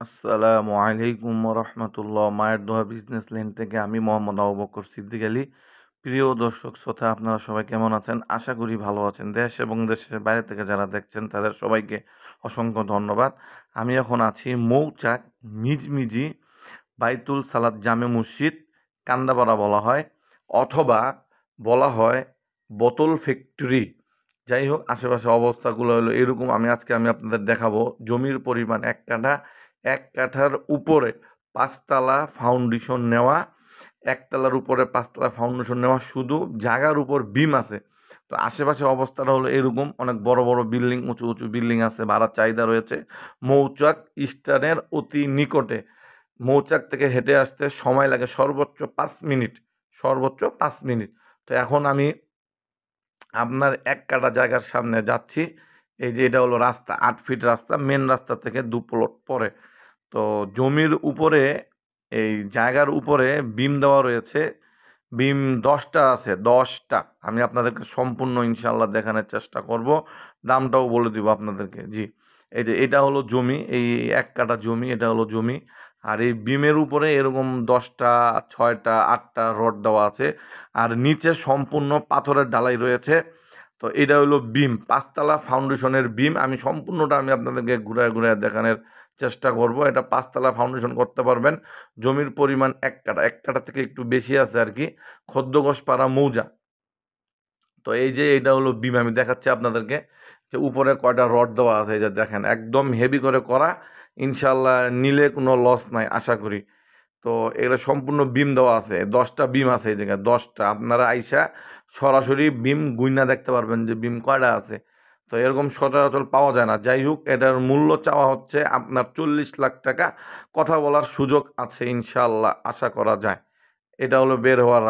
আসসালামু আলাইকুম রহমতুল্লাহ। মায়ের দোয়া বিজনেস লেন থেকে আমি মোহাম্মদ আবু বকর সিদ্দিক আলী। প্রিয় দর্শক শ্রোতা, আপনারা সবাই কেমন আছেন? আশা করি ভালো আছেন। দেশ এবং দেশের বাইরে থেকে যারা দেখছেন তাদের সবাইকে অসংখ্য ধন্যবাদ। আমি এখন আছি মৌচাক মিজমিজি বাইতুল সালাত জামে মসজিদ, কান্দাপাড়া বলা হয়, অথবা বলা হয় বোতল ফ্যাক্টরি। যাই হোক, আশেপাশে অবস্থাগুলো হলো এরকম। আমি আপনাদের দেখাবো জমির পরিমাণ এক কাঠা। এক কাঠার উপরে পাঁচতলা ফাউন্ডেশন নেওয়া, একতলার উপরে পাঁচতলা ফাউন্ডেশন নেওয়া, শুধু জায়গার উপর বিম আছে। তো আশেপাশে অবস্থাটা হলো এরকম, অনেক বড় বড় বিল্ডিং, উঁচু উঁচু বিল্ডিং আছে, ভাড়ার চাহিদা রয়েছে। মৌচাক স্টানের অতি নিকটে। মৌচাক থেকে হেঁটে আসতে সময় লাগে সর্বোচ্চ 5 মিনিট, সর্বোচ্চ 5 মিনিট। তো এখন আমি আপনার এক কাঠা জায়গার সামনে যাচ্ছি। এই যে এটা হলো রাস্তা, 8 ফিট রাস্তা, মেন রাস্তা থেকে 2 প্লট পরে। তো জমির উপরে, এই জায়গার উপরে বিম দেওয়া রয়েছে। বিম 10টা আছে, 10টা। আমি আপনাদেরকে সম্পূর্ণ ইনশাল্লাহ দেখানোর চেষ্টা করব, দামটাও বলে দিব আপনাদেরকে। জি, এই যে এটা হলো জমি, এই এক কাঠা জমি, এটা হলো জমি। আর এই বিমের উপরে এরকম 10টা, 6টা, 8টা রড দেওয়া আছে। আর নিচে সম্পূর্ণ পাথরের ঢালাই রয়েছে। তো এটা হলো বিম, পাঁচতলা ফাউন্ডেশনের বিম। আমি আপনাদেরকে ঘুরায় ঘুরায় দেখানোর চেষ্টা করব। এটা পাঁচতলা ফাউন্ডেশন করতে পারবেন। জমির পরিমাণ এক কাঠা, এক কাঠা থেকে একটু বেশি আছে আর কি, খদ্দগোশপাড়া মৌজা। তো এই যে এটা হলো বিম, আমি দেখাচ্ছি আপনাদেরকে যে উপরে কয়টা রড দেওয়া আছে। এই যে দেখেন, একদম হেভি করে করা। ইনশাল্লাহ নিলে কোনো লস নাই আশা করি। তো এগুলো সম্পূর্ণ বিম দেওয়া আছে, 10টা বিম আছে এই জায়গায়, 10টা। আপনারা আইসা সরাসরি বিম গুইনা দেখতে পারবেন যে বিম কয়টা আছে। তো এরকম সচরাচর পাওয়া যায় না। যাই হোক, এটার মূল্য চাওয়া হচ্ছে আপনার 40 লাখ টাকা। কথা বলার সুযোগ আছে ইনশাল্লাহ, আশা করা যায়। এটা হলো বের হওয়ার